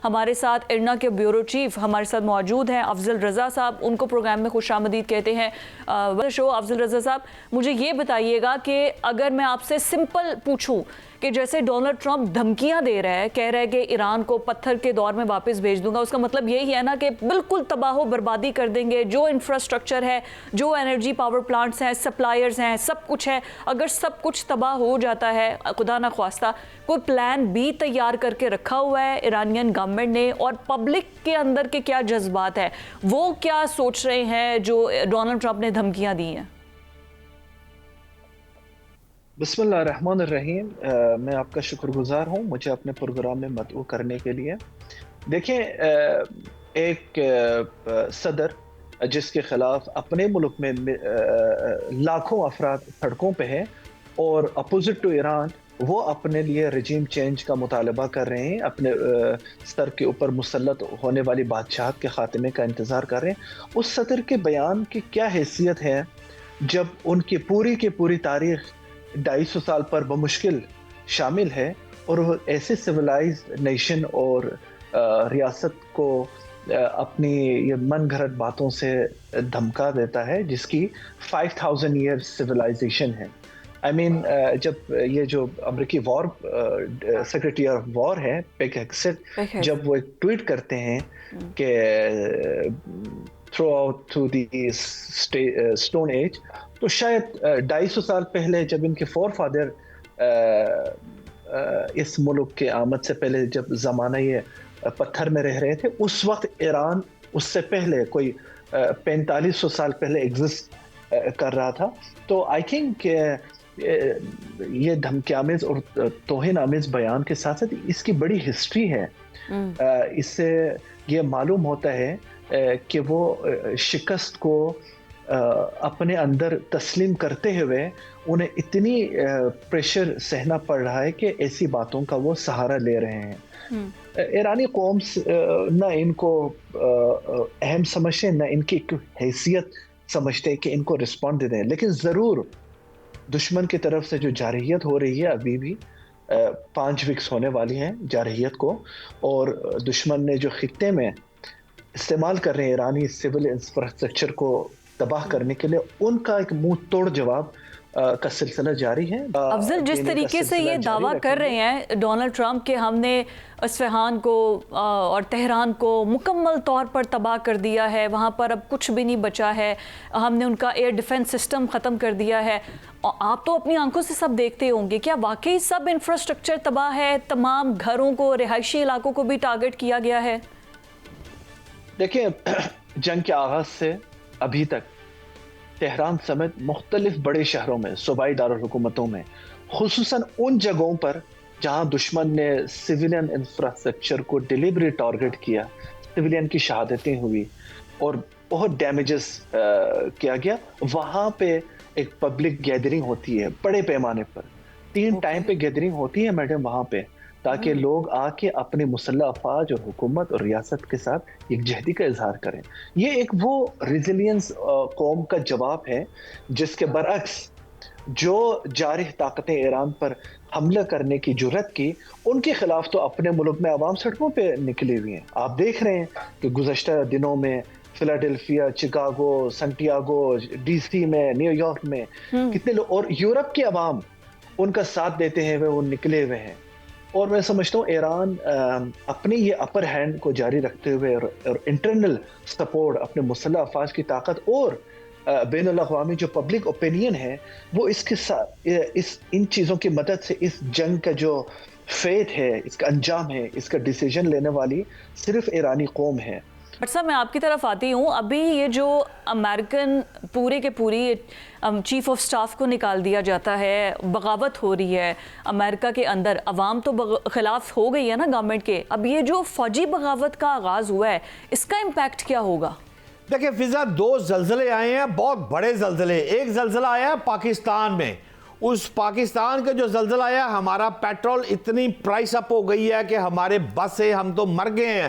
ہمارے ساتھ ارنا کے بیورو چیف ہمارے ساتھ موجود ہیں افضل رضا صاحب، ان کو پروگرام میں خوش آمدید کہتے ہیں۔ شو افضل رضا صاحب، مجھے یہ بتائیے گا کہ اگر میں آپ سے سمپل پوچھوں کہ جیسے ڈونلڈ ٹرمپ دھمکیاں دے رہا ہے، کہہ رہا ہے کہ ایران کو پتھر کے دور میں واپس بھیج دوں گا، اس کا مطلب یہی ہے نا کہ بالکل تباہ و بربادی کر دیں گے، جو انفراسٹرکچر ہے، جو انرجی پاور پلانٹس ہیں، سپلائرز ہیں، سب کچھ ہے۔ اگر سب کچھ تباہ ہو جاتا ہے، خدا نہ خواستہ، کوئی پلان بی تیار کر کے رکھا ہوا ہے ایرانین گورنمنٹ نے؟ اور پبلک کے اندر کے کیا جذبات ہیں، وہ کیا سوچ رہے ہیں جو ڈونلڈ ٹرمپ نے دھمکیاں دی ہیں؟ بسم اللہ الرحمن الرحیم۔ میں آپ کا شکر گزار ہوں مجھے اپنے پروگرام میں مدعو کرنے کے لیے۔ دیکھیں، ایک صدر جس کے خلاف اپنے ملک میں لاکھوں افراد سڑکوں پہ ہیں اور اپوزٹ ٹو ایران، وہ اپنے لیے رجیم چینج کا مطالبہ کر رہے ہیں، اپنے سر کے اوپر مسلط ہونے والی بادشاہت کے خاتمے کا انتظار کر رہے ہیں۔ اس صدر کے بیان کی کیا حیثیت ہے جب ان کی پوری تاریخ 250 سال پر بمشکل شامل ہے، اور وہ ایسے سویلائزڈ نیشن اور ریاست کو اپنی یہ من گھڑت باتوں سے دھمکا دیتا ہے جس کی 5000 ایئر سویلائزیشن ہے۔ جب یہ جو امریکی وار سیکرٹری آف وار ہے پیک ہیگسیٹ، جب وہ ایک ٹویٹ کرتے ہیں کہ throw out to the stone age, تو شاید 250 سال پہلے جب ان کے فور فادر اس ملک کے آمد سے پہلے جب زمانہ یہ پتھر میں رہ رہے تھے، اس وقت ایران اس سے پہلے کوئی 4500 سال پہلے ایگزسٹ کر رہا تھا۔ تو آئی تھنک یہ دھمکی آمیز اور توہین آمیز بیان کے ساتھ ساتھ اس کی بڑی ہسٹری ہے۔ اس سے یہ معلوم ہوتا ہے کہ وہ شکست کو اپنے اندر تسلیم کرتے ہوئے انہیں اتنی پریشر سہنا پڑ رہا ہے کہ ایسی باتوں کا وہ سہارا لے رہے ہیں۔ ایرانی قوم نہ ان کو اہم سمجھتے، نہ ان کی حیثیت سمجھتے کہ ان کو رسپونڈ دے دیں، لیکن ضرور دشمن کی طرف سے جو جارحیت ہو رہی ہے، ابھی بھی 5 ویکس ہونے والی ہیں جارحیت کو، اور دشمن نے جو خطے میں استعمال کر رہے ہیں ایرانی سول انفراسٹرکچر کو تباہ کرنے کے لیے، ان کا ایک منہ توڑ جواب کا سلسلہ جاری ہے۔ افضل، جس طریقے سے یہ دعویٰ کر رہے ہیں ڈونلڈ ٹرمپ کہ ہم نے اصفہان کو اور تہران کو مکمل طور پر تباہ کر دیا ہے، وہاں پر اب کچھ بھی نہیں بچا ہے، ہم نے ان کا ایئر ڈیفنس سسٹم ختم کر دیا ہے، آپ تو اپنی آنکھوں سے سب دیکھتے ہوں گے، کیا واقعی سب انفراسٹرکچر تباہ ہے؟ تمام گھروں کو، رہائشی علاقوں کو بھی ٹارگٹ کیا گیا ہے؟ دیکھیں، جنگ کے آغاز سے ابھی تک تہران سمیت مختلف بڑے شہروں میں، صوبائی دارالحکومتوں میں، خصوصاً ان جگہوں پر جہاں دشمن نے سویلین انفراسٹرکچر کو ڈیلیبریٹ ٹارگٹ کیا، سویلین کی شہادتیں ہوئی اور بہت ڈیمیجز کیا گیا، وہاں پہ ایک پبلک گیدرنگ ہوتی ہے بڑے پیمانے پر، 3 ٹائم پہ گیدرنگ ہوتی ہے میڈم وہاں پہ، تاکہ لوگ آ کے اپنے مسلح افواج اور حکومت اور ریاست کے ساتھ یکجہتی کا اظہار کریں۔ یہ ایک وہ ریزیلینس قوم کا جواب ہے جس کے برعکس جو جارح طاقتیں ایران پر حملہ کرنے کی جرات کی، ان کے خلاف تو اپنے ملک میں عوام سڑکوں پہ نکلی ہوئی ہیں۔ آپ دیکھ رہے ہیں کہ گزشتہ دنوں میں فلاڈیلفیا، چکاگو، سنٹیاگو، ڈی سی میں، نیو یارک میں کتنے لوگ، اور یورپ کے عوام ان کا ساتھ دیتے ہیں، وہ نکلے ہوئے ہیں۔ اور میں سمجھتا ہوں ایران اپنی یہ اپر ہینڈ کو جاری رکھتے ہوئے اور انٹرنل سپورٹ، اپنے مسلح افواج کی طاقت اور بین الاقوامی جو پبلک اوپینین ہے، وہ اس کے ساتھ ان چیزوں کی مدد سے اس جنگ کا جو فیٹ ہے، اس کا انجام ہے، اس کا ڈیسیجن لینے والی صرف ایرانی قوم ہے۔ بٹ صاحب، میں آپ کی طرف آتی ہوں، ابھی یہ جو امریکن پورے کے پوری چیف آف سٹاف کو نکال دیا جاتا ہے، بغاوت ہو رہی ہے امریکہ کے اندر، عوام تو خلاف ہو گئی ہے نا گورنمنٹ کے، اب یہ جو فوجی بغاوت کا آغاز ہوا ہے، اس کا امپیکٹ کیا ہوگا؟ دیکھیں فضا، 2 زلزلے آئے ہیں، بہت بڑے زلزلے۔ ایک زلزلہ آیا ہے پاکستان میں، اس پاکستان کا جو زلزلہ آیا ہمارا پیٹرول اتنی پرائس اپ ہو گئی ہے کہ ہمارے بس سے ہم تو مر گئے ہیں,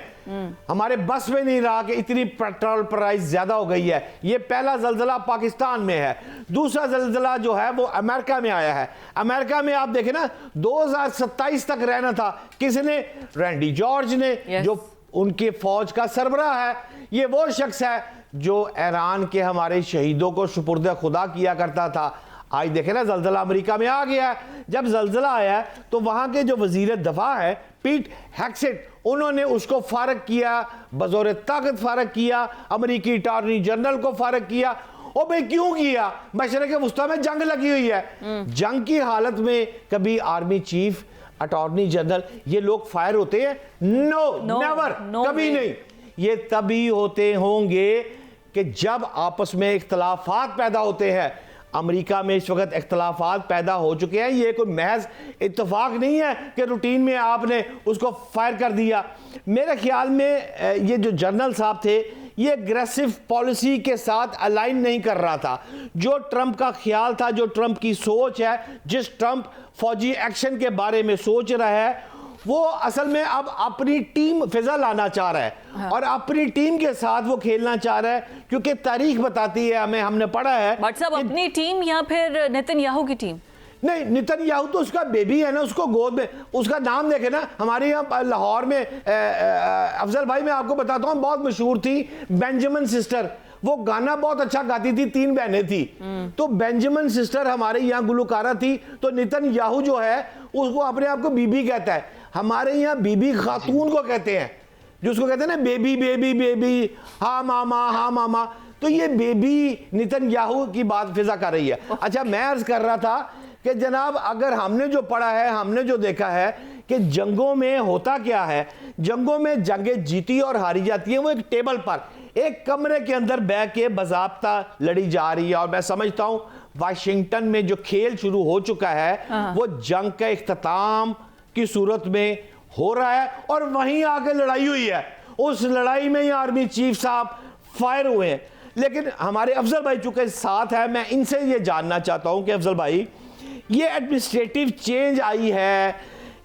ہمارے بس میں نہیں رہا کہ اتنی پیٹرول پرائس زیادہ ہو گئی ہے. یہ پہلا زلزلہ پاکستان میں ہے. دوسرا زلزلہ جو ہے وہ امریکہ میں آیا ہے. امریکہ میں آپ دیکھیں نا 2027 تک رہنا تھا. کس نے؟ رینڈی جارج نے, جو ان کے فوج کا سربراہ ہے. یہ وہ شخص ہے جو ایران کے ہمارے شہیدوں کو سپرد خدا کیا کرتا تھا. آج دیکھیں نا زلزلہ امریکہ میں آ گیا ہے. جب زلزلہ آیا ہے تو وہاں کے جو وزیر دفاع ہے پیٹ ہیکسٹ, انہوں نے اس کو فارغ کیا, بزور طاقت فارغ کیا. امریکی اٹارنی جنرل کو فارغ کیا. او بھئی کیوں کیا؟ مشرق وسطیٰ میں جنگ لگی ہوئی ہے. جنگ کی حالت میں کبھی آرمی چیف, اٹارنی جنرل, یہ لوگ فائر ہوتے ہیں؟ نو, نیور, کبھی نہیں. یہ تبھی ہوتے ہوں گے کہ جب آپس میں اختلافات پیدا ہوتے ہیں. امریکہ میں اس وقت اختلافات پیدا ہو چکے ہیں. یہ کوئی محض اتفاق نہیں ہے کہ روٹین میں آپ نے اس کو فائر کر دیا. میرے خیال میں یہ جو جنرل صاحب تھے یہ اگریسو پالیسی کے ساتھ الائن نہیں کر رہا تھا. جو ٹرمپ کا خیال تھا, جو ٹرمپ کی سوچ ہے, جس ٹرمپ فوجی ایکشن کے بارے میں سوچ رہا ہے, وہ اصل میں اب اپنی ٹیم فضا لانا چاہ رہا ہے اور اپنی ٹیم کے ساتھ وہ کھیلنا چاہ رہا ہے. کیونکہ تاریخ بتاتی ہے ہمیں, ہم نے پڑھا ہے. بٹ صاحب اپنی ٹیم یا پھر نیتن یاہو کی ٹیم؟ نہیں, نیتن یاہو تو اس کا بیبی ہے نا, اس کو گود میں, اس کا نام دیکھیں نا. ہمارے یہاں لاہور میں افضل بھائی میں آپ کو بتاتا ہوں بہت مشہور تھی بینجامن سسٹر. وہ گانا بہت اچھا گاتی تھی, 3 بہنیں تھی. تو بینجامن سسٹر ہمارے یہاں گلوکارہ تھی. تو نیتن یاہو جو ہے اس کو اپنے آپ کو بی بی کہتا ہے. ہمارے یہاں بی بی خاتون کو کہتے ہیں, جو اس کو کہتے ہیں نا بیبی بیبی بیبی, ہاں ماما ہاں ماما. تو یہ بیبی نیتن یاہو کی بات فضا کر رہی ہے. اچھا, میں عرض کر رہا تھا کہ جناب اگر ہم نے جو پڑھا ہے, ہم نے جو دیکھا ہے کہ جنگوں میں ہوتا کیا ہے, جنگوں میں جنگیں جیتی اور ہاری جاتی ہیں وہ ایک ٹیبل پر, ایک کمرے کے اندر بیٹھ کے باضابطہ لڑی جا رہی ہے. اور میں سمجھتا ہوں واشنگٹن میں جو کھیل شروع ہو چکا ہے وہ جنگ کا اختتام کی صورت میں ہو رہا ہے, اور وہیں آ کے لڑائی ہوئی ہے. اس لڑائی میں ہی آرمی چیف صاحب فائر ہوئے ہیں. لیکن ہمارے افضل بھائی چونکہ ساتھ ہے, میں ان سے یہ جاننا چاہتا ہوں کہ افضل بھائی, یہ ایڈمنسٹریٹو چینج آئی ہے,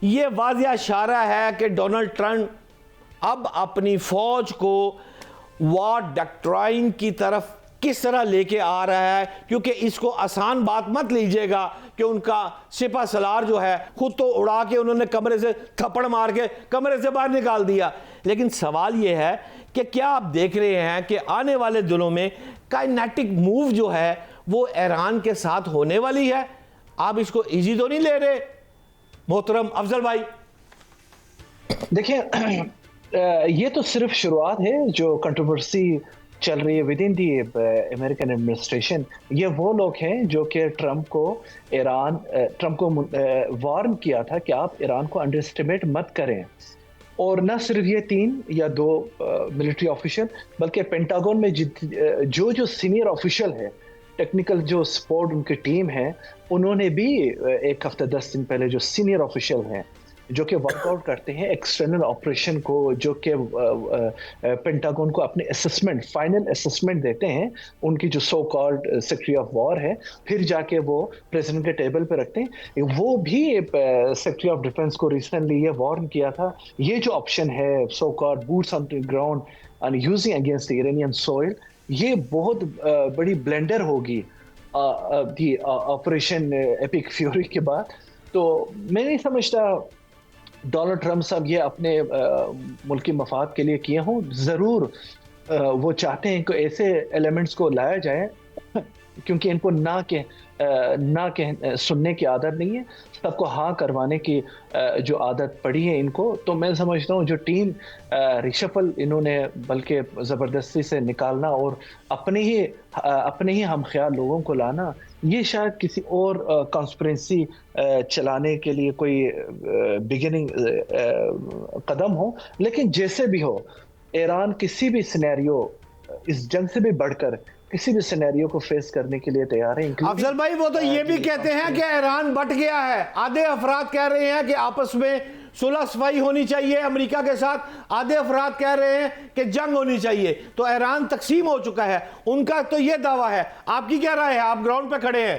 یہ واضح اشارہ ہے کہ ڈونلڈ ٹرمپ اب اپنی فوج کو وار ڈکٹرائن کی طرف کس طرح لے کے آ رہا ہے. کیونکہ اس کو آسان بات مت لیجئے گا کہ ان کا سپہ سالار جو ہے خود تو اڑا کے انہوں نے کمرے سے تھپڑ مار کے کمرے سے باہر نکال دیا. لیکن سوال یہ ہے کہ کیا آپ دیکھ رہے ہیں کہ آنے والے دنوں میں کائنیٹک موو جو ہے وہ ایران کے ساتھ ہونے والی ہے؟ آپ اس کو ایزی تو نہیں لے رہے محترم افضل بھائی؟ دیکھیں, یہ تو صرف شروعات ہے جو کنٹروورسی چل رہی ہے with in the American administration. یہ وہ لوگ ہیں جو کہ ٹرمپ کو وارن کیا تھا کہ آپ ایران کو انڈر اسٹیمیٹ مت کریں. اور نہ صرف یہ 3 یا 2 ملٹری آفیشل, بلکہ پینٹاگون میں جو سینئر آفیشل ہے, ٹیکنیکل جو سپورٹ ان کی ٹیم ہے, انہوں نے بھی 1 ہفتہ 10 دن پہلے جو سینئر آفیشل ہیں جو کہ ورک آؤٹ کرتے ہیں ایکسٹرنل آپریشن کو, جو کہ پینٹاگون کو اپنے اسسمنٹ, فائنل اسسمنٹ دیتے ہیں, ان کی جو so called secretary of war ہے, پھر جا کے وہ پریزیڈنٹ کے ٹیبل پہ رکھتے ہیں. وہ بھی سیکرٹری آف ڈیفنس کو ریسنٹلی یہ وارن کیا تھا, یہ جو آپشن ہے so called boots on the ground and using against the Iranian soil, یہ بہت بڑی بلنڈر ہوگی دی آپریشن ایپک فیوری کے بعد. تو میں نہیں سمجھتا ڈونلڈ ٹرمپ صاحب یہ اپنے ملکی مفاد کے لیے کیے ہوں. ضرور وہ چاہتے ہیں کہ ایسے ایلیمنٹس کو لایا جائے, کیونکہ ان کو نہ سننے کی عادت نہیں ہے, سب کو ہاں کروانے کی جو عادت پڑی ہے ان کو. تو میں سمجھتا ہوں جو ٹیم ریشفل انہوں نے بلکہ زبردستی سے نکالنا اور اپنے ہی ہم خیال لوگوں کو لانا, یہ شاید کسی اور کانسپیرنسی چلانے کے لیے کوئی بگننگ قدم ہو. لیکن جیسے بھی ہو, ایران کسی بھی سینیریو, اس جنگ سے بھی بڑھ کر کسی بھی سینیریو کو فیس کرنے کے لیے تیار ہے. افضل بھائی وہ تو یہ بھی کہتے ہیں کہ ایران بٹ گیا ہے. آدھے افراد کہہ رہے ہیں کہ آپس میں صلح صفائی ہونی چاہیے امریکہ کے ساتھ, آدھے افراد کہہ رہے ہیں کہ جنگ ہونی چاہیے. تو ایران تقسیم ہو چکا ہے, ان کا تو یہ دعویٰ ہے. آپ کی کیا رائے ہے؟ آپ گراؤنڈ پہ کھڑے ہیں.